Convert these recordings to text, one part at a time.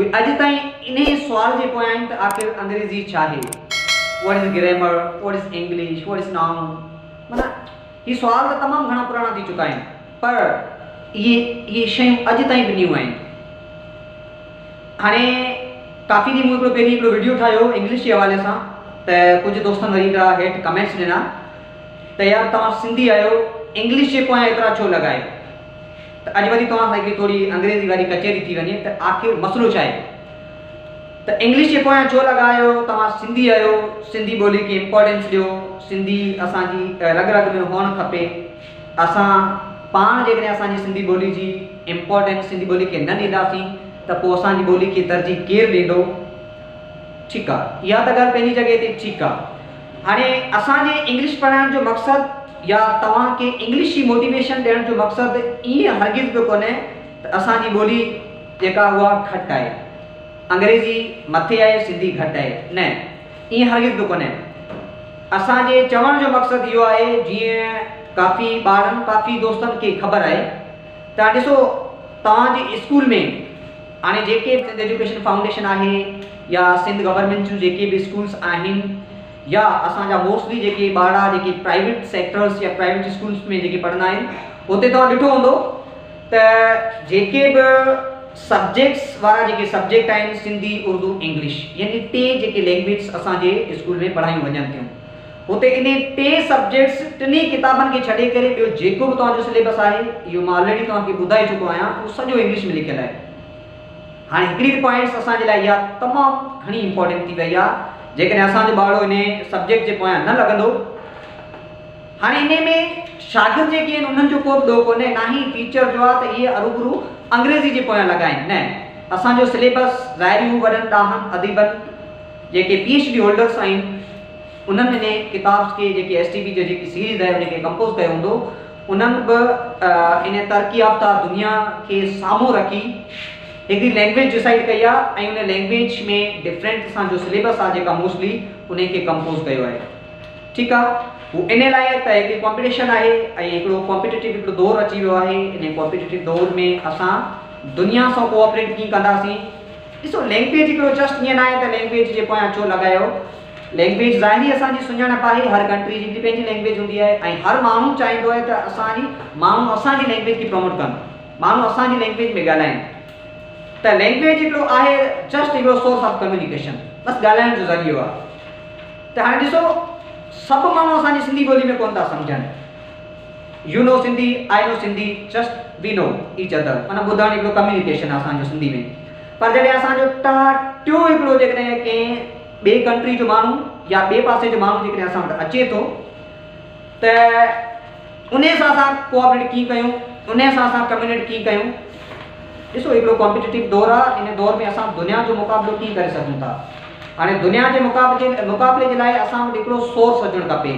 उहे अॼु ताईं इन सुवाल जे पोयां आहिनि त आख़िर अंग्रेज़ी छा आहे, what is grammar, what is English, what is noun. माना ही सुवाल त तमामु घणा पुराणा थी चुका आहिनि, पर इहे शयूं अॼु ताईं बि न्यू आहिनि। हाणे काफ़ी ॾींहं मूं पहिरीं हिकिड़ो वीडियो ठाहियो इंग्लिश जे हवाले सां, त कुझु दोस्तनि वरी हेठि कमेंट्स ॾिना त यार तव्हां सिंधी आहियो, इंग्लिश जे पोयां एतिरा छो लॻायो। त अॼु वरी तव्हां सां हिकिड़ी थोरी अंग्रेज़ी वारी कचेरी थी वञे त आख़िर मसइलो छा आहे, त इंग्लिश जे पोयां छो लॻायो। तव्हां सिंधी आहियो, सिंधी ॿोली खे इम्पोर्टेंस ॾियो, सिंधी असांजी रग रग में हुअणु खपे। असां पाण जेकॾहिं असांजी सिंधी ॿोली जी इम्पोर्टेंस, सिंधी ॿोली खे न ॾींदासीं त पोइ असांजी ॿोली खे तरजीह केरु ॾींदो। ठीकु आहे, इहा त ॻाल्हि पंहिंजी जॻह ते ठीकु आहे। हाणे असांजे इंग्लिश पढ़ाइण जो मक़सदु या तव्हांखे इंग्लिश जी मोटिवेशन ॾियण जो मक़सदु ईअं हरगिज़ बि कोन्हे त असांजी ॿोली जेका उहा घटि आहे, अंग्रेज़ी मथे आहे, सिंधी घटि आहे, न, ईअं हरगिज़ बि कोन्हे। असांजे चवण जो मक़सदु इहो आहे, जीअं काफ़ी ॿारनि, काफ़ी दोस्तनि खे ख़बर आहे। तव्हां ॾिसो तव्हांजे स्कूल में हाणे जेके बि सिंध एजुकेशन फाउंडेशन आहे या सिंध गवर्नमेंट जूं जेके बि स्कूल्स आहिनि, या असांजा मोस्टली जेके ॿार जेके प्राइवेट सेक्टर्स या प्राइवेट स्कूल्स में जेके पढ़ंदा आहिनि, हुते तव्हां ॾिठो हूंदो त जेके बि सब्जेक्ट्स वारा जेके सब्जेक्ट आहिनि, सिंधी, उर्दू, इंग्लिश, यानी टे जेके लैंग्वेज असांजे स्कूल में पढ़ायूं वञनि थियूं, हुते इन टे सब्जेक्ट्स टिनी किताबनि खे छॾे करे ॿियो जेको बि तव्हांजो सिलेबस आहे, इहो मां ऑलरेडी तव्हांखे ॿुधाए चुको आहियां, उहो सॼो इंग्लिश में लिखियलु आहे। हाणे हिकिड़ी पॉइंट्स असांजे लाइ इहा तमामु घणी इंपॉर्टेंट थी वई आहे, जेकॾहिं असांजो ॿारु इन सब्जेक्ट जे पोयां न लॻंदो। हाणे इन में शागिर्द जेके आहिनि उन्हनि जो को बि ॾोह कोन्हे, ना ई टीचर जो आहे त इहे अरूबरू अंग्रेज़ी जे पोयां लॻाइनि, न। असांजो सिलेबस ज़ाहिरियूं वॾनि ॾांहनि अदीबनि जेके PhD होल्डर्स आहिनि, उन्हनि इन किताब खे जेके STB जो जेकी सीरीज़ आहे उनखे कंपोज़ कयो हूंदो, उन्हनि बि इन तरक़ी याफ़्ता दुनिया खे साम्हूं रखी हिकिड़ी लैंग्वेज डिसाइड कई आहे, ऐं उन लैंग्वेज में डिफरेंट असांजो सिलेबस आहे जेका मोस्टली उनखे कंपोज़ कयो आहे। ठीकु आहे, हू इन लाइ त हिकिड़ी कॉम्पिटिशन आहे ऐं हिकिड़ो कॉम्पिटिटिव हिकिड़ो दौरु अची वियो आहे। इन कॉम्पिटिटिव दौर में असां दुनिया सां कोऑपरेट कीअं कंदासीं। ॾिसो लैंग्वेज हिकिड़ो जस्ट ईअं न आहे त लैंग्वेज जे पोयां छो लॻायो। लैंग्वेज ज़ाहिरी असांजी सुञाणप आहे, हर कंट्री जी पंहिंजी लैंग्वेज हूंदी आहे, ऐं हर माण्हू चाहींदो आहे त माण्हू असांजी लैंग्वेज खे प्रमोट कनि, माण्हू असांजी लैंग्वेज में ॻाल्हाइनि। त लैंग्वेज हिकिड़ो आहे जस्ट हिकिड़ो सोर्स ऑफ कम्युनिकेशन, बसि ॻाल्हाइण जो ज़रियो आहे। त हाणे ॾिसो सभु माण्हू असांजी सिंधी ॿोली में कोन था सम्झनि। You know Sindhi, I know Sindhi, just we know each other, माना ॿुधणु हिकिड़ो कम्युनिकेशन आहे असांजो सिंधी में। पर जॾहिं असांजो टियों हिकिड़ो जेकॾहिं कंहिं ॿिए कंट्री जो माण्हू या ॿिए पासे जो माण्हू जेकॾहिं असां वटि अचे थो, त उन सां असां कोऑपरेट कीअं कयूं, उन सां असां कम्युनिकेट कीअं कयूं। ॾिसो हिकिड़ो कॉम्पिटिटिव दौरु आहे, इन दौर में असां दुनिया जो मुक़ाबिलो कीअं करे सघूं था। हाणे दुनिया जे मुक़ाबले जे लाइ असां वटि हिकिड़ो सोर्स हुजणु खपे,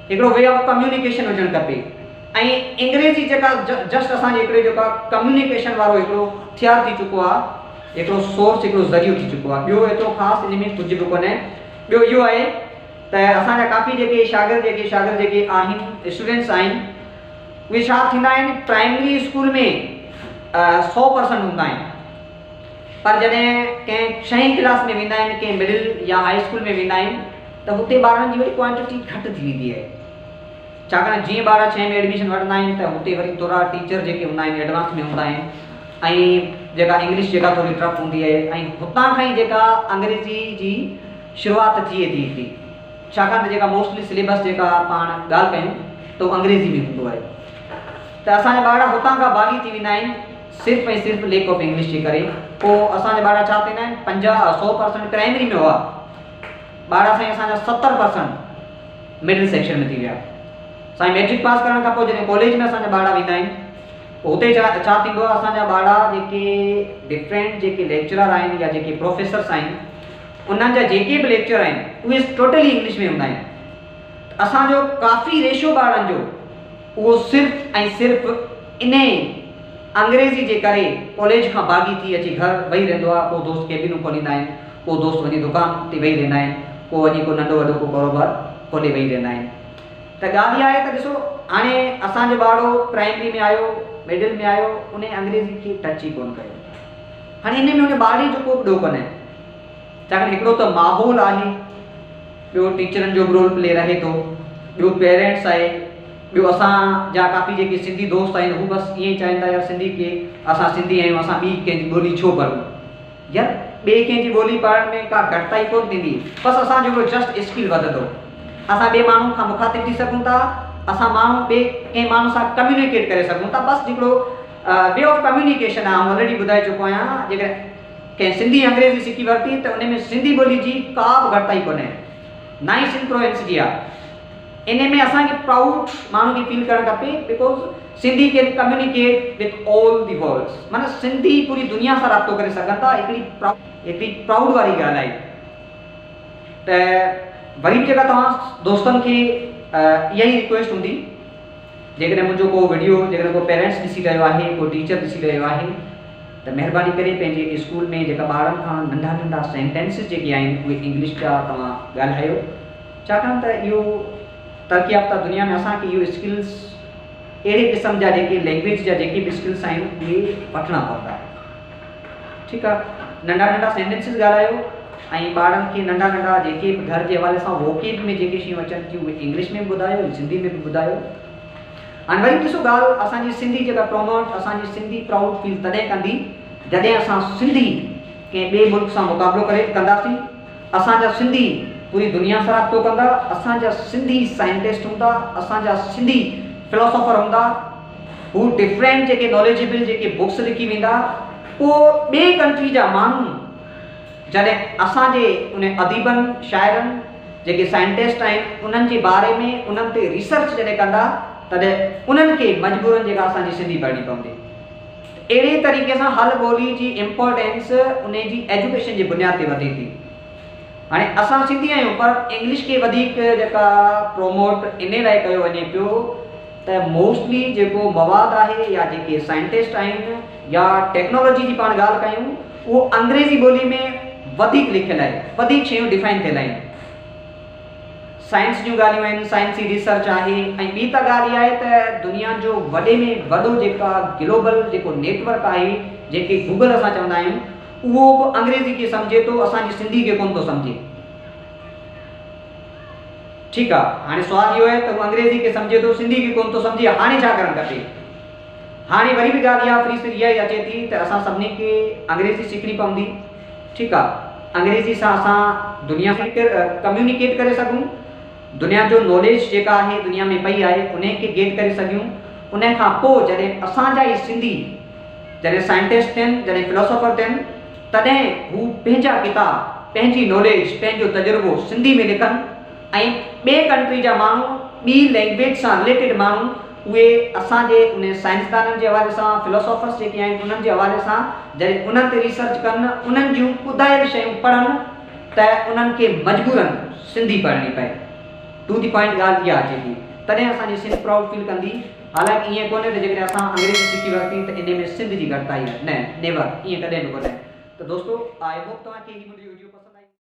हिकिड़ो वे ऑफ कम्युनिकेशन हुजणु खपे, ऐं अंग्रेज़ी जेका जस्ट असांजे हिकिड़े जेका कम्युनिकेशन वारो हिकिड़ो हथियार थी चुको आहे, हिकिड़ो सोर्स, हिकिड़ो ज़रियो थी चुको आहे। ॿियो एतिरो ख़ासि इन में कुझु बि कोन्हे। ॿियो इहो आहे त असांजा काफ़ी जेके शागिर्द जेके आहिनि, स्टूडेंट्स आहिनि, उहे छा थींदा आहिनि, प्राइमरी स्कूल में 100% हूंदा आहिनि, पर जॾहिं कंहिं 6वीं क्लास में वेंदा आहिनि, कंहिं मिडिल या हाई स्कूल में वेंदा आहिनि, त हुते ॿारनि जी वरी क्वांटिटी घटि थी वेंदी आहे। छाकाणि जीअं ॿार 6 में एडमिशन वठंदा आहिनि त हुते वरी थोरा टीचर जेके हूंदा आहिनि एडवांस में हूंदा आहिनि, ऐं जेका इंग्लिश जेका थोरी टफ हूंदी आहे, ऐं हुतां खां ई जेका अंग्रेज़ी जी शुरूआति थिए थी हिते। छाकाणि त जेका मोस्टली सिलेबस जेका पाण ॻाल्हि कयूं त उहो अंग्रेज़ी में हूंदो आहे। त असांजा ॿार हुतां खां भागी थी वेंदा आहिनि सिर्फ़ु ऐं सिर्फ़ु लेक ऑफ इंग्लिश जे करे। पोइ असांजा ॿार छा थींदा आहिनि, 50-100% प्राइमरी में हुआ, ॿार साईं असांजा 70% मिडिल सेक्शन में थी विया। साईं मैट्रिक पास करण खां पोइ जॾहिं कॉलेज में असांजा ॿार वेंदा आहिनि, हुते छा थींदो आहे, असांजा ॿार जेके डिफरेंट जेके लेक्चरर आहिनि या जेके प्रोफेसर्स आहिनि, उन्हनि जा जेके बि लेक्चर आहिनि उहे टोटली इंग्लिश में हूंदा आहिनि। असांजो काफ़ी रेशो ॿारनि जो उहो सिर्फ़ु ऐं सिर्फ़ु इन अंग्रेज़ी जे करे कॉलेज खां भागी थी अची घर वेही रहंदो आहे। को दोस्त केबिनूं खोलींदा आहिनि, को दोस्त वञी दुकान ते वेही रहंदा आहिनि, को वञी को नंढो वॾो को कारोबार खोले वेही रहंदा आहिनि। त ॻाल्हि इहा आहे त ॾिसो हाणे असांजो ॿारु प्राइमरी में आयो, मिडिल में आयो, उन अंग्रेज़ी खे टच ई कोन कयो। हाणे इन में उन ॿार जो को बि ॾोह कोन्हे, छाकाणि हिकिड़ो त माहौल आहे, ॿियो टीचरनि जो बि रोल प्ले रहे थो, ॿियो पेरेंट्स आहे, ॿियो असांजा काफ़ी जेके सिंधी दोस्त आहिनि हू बसि ईअं ई चाहिनि था यार सिंधी के असां सिंधी आहियूं, असां ॿी कंहिंजी ॿोली छो पढ़ूं। यार ॿिए कंहिंजी ॿोली पढ़ण में का घटिताई कोन थींदी, बसि असांजो जस्ट स्किल वधंदो, असां ॿिए माण्हुनि खां मुखातिब थी सघूं था, असां माण्हू ॿिए कंहिं माण्हू सां कम्युनिकेट करे सघूं था। बसि हिकिड़ो वे ऑफ कम्युनिकेशन आहे। ऑलरेडी ॿुधाए चुको आहियां, जेकर कंहिं सिंधी अंग्रेज़ी सिखी वरिती त उन में सिंधी ॿोली जी का बि घटिताई कोन्हे, नाइस इन्फ्लुएंस जी आहे। इन में असांखे प्राउड माण्हू खे फील करणु खपे, because Sindhi can communicate with all the worlds, माना सिंधी पूरी दुनिया सां राब्तो करे सघनि था। हिकिड़ी प्राउड वारी ॻाल्हि आहे। त वरी बि जेका तव्हां दोस्तनि खे इहा ई रिक्वेस्ट हूंदी, जेकॾहिं मुंहिंजो को वीडियो जेकॾहिं को पेरेंट्स ॾिसी रहियो आहे, को टीचर ॾिसी रहियो आहे, त महिरबानी करे पंहिंजे स्कूल में जेका ॿारनि खां नंढा नंढा सेंटेंसिस जेके आहिनि उहे इंग्लिश जा तव्हां ॻाल्हायो, छाकाणि त इहो तरक़ी याफ़्ता दुनिया में असांखे इहो स्किल्स अहिड़े क़िस्म जा जेके लैंग्वेज जा जेके बि स्किल्स आहिनि उहे वठणा पवंदा। ठीकु आहे, नंढा नंढा सेंटेंसिस ॻाल्हायो ऐं ॿारनि खे नंढा नंढा जेके बि घर जे हवाले सां वोकेब में जेके शयूं अचनि थियूं उहे इंग्लिश में बि ॿुधायो, सिंधी में बि ॿुधायो। हाणे वरी ॾिसो ॻाल्हि, असांजी सिंधी जेका प्रमोट, असांजी सिंधी प्राउड फील तॾहिं कंदी जॾहिं असां सिंधी कंहिं ॿिए मुल्क सां मुक़ाबिलो करे कंदासीं, असांजा सिंधी पूरी दुनिया सां राब्तो कंदा, असांजा सिंधी साइंटिस्ट हूंदा, असांजा सिंधी फिलोसोफर हूंदा, हू डिफरेंट जेके नॉलेजेबल जेके बुक्स लिखी वेंदा, पोइ ॿिए कंट्री जा माण्हू जॾहिं असांजे उन अदीबनि शाइरनि जेके साइंटिस्ट आहिनि उन्हनि जे बारे में उन्हनि ते रिसर्च जॾहिं कंदा, तॾहिं उन्हनि खे मजबूरन जेका असांजी सिंधी पढ़णी पवंदी। अहिड़े तरीक़े सां हर ॿोली जी इम्पोर्टेंस उन जी एजुकेशन जी बुनियाद ते वधे थी। हाणे असां सिंधी आहियूं, पर इंग्लिश खे वधीक जेका प्रोमोट इन लाइ कयो वञे पियो त मोस्टली जेको मवादु आहे या जेके साइंटिस्ट आहिनि या टेक्नोलॉजी जी पाण ॻाल्हि कयूं, उहो अंग्रेज़ी ॿोली में वधीक लिखियलु आहे, वधीक शयूं डिफाइन थियल आहिनि। साइंस जूं ॻाल्हियूं आहिनि, साइंसी रिसर्च आहे, ऐं ॿी त ॻाल्हि इहा आहे त दुनिया जो वॾे में वॾो जेका ग्लोबल जेको नेटवर्क आहे, जेके गूगल असां चवंदा आहियूं, उहो बि अंग्रेज़ी खे सम्झे थो, असांजी सिंधी खे कोन थो सम्झे। ठीकु आहे, हाणे सुवालु इहो आहे त उहो अंग्रेज़ी खे सम्झे थो, सिंधी खे कोन थो सम्झे, हाणे छा करणु खपे? हाणे वरी बि ॻाल्हि इहा फ्री इहा ई अचे थी त असां सभिनी खे अंग्रेज़ी सिखणी पवंदी। ठीकु आहे, अंग्रेज़ी सां असां दुनिया खे कम्युनिकेट करे सघूं, दुनिया जो नॉलेज जेका आहे दुनिया में पई आहे उन खे गेट करे सघूं। उन खां पोइ जॾहिं असांजा ई सिंधी जॾहिं साइंटिस्ट थियनि, जॾहिं फिलोसोफर थियनि, तॾहिं हू पंहिंजा किताब, पंहिंजी नॉलेज, पंहिंजो तजुर्बो सिंधी में लिखनि ऐं ॿिए कंट्री जा माण्हू, ॿी लैंग्वेज सां रिलेटेड माण्हू, उहे असांजे उन साइंसदाननि जे हवाले सां, फिलोसोफर्स जेके आहिनि उन्हनि जे हवाले सां जॾहिं उन्हनि ते रिसर्च कनि, उन्हनि जूं ॿुधायल शयूं पढ़नि, त उन्हनि खे मजबूरन सिंधी पढ़णी पए। टू दी पॉइंट ॻाल्हि इहा अचे थी, तॾहिं असांजी सिंध प्राउड फील कंदी। हालांकि ईअं कोन्हे त जेकॾहिं असां अंग्रेज़ी सिखी वरिती त इन में सिंध जी घटिताई आहे, न, नेवर, ईअं कॾहिं बि कोन्हे। त दोस्तो, आई होप तव्हांखे हीअ मुंहिंजी वीडियो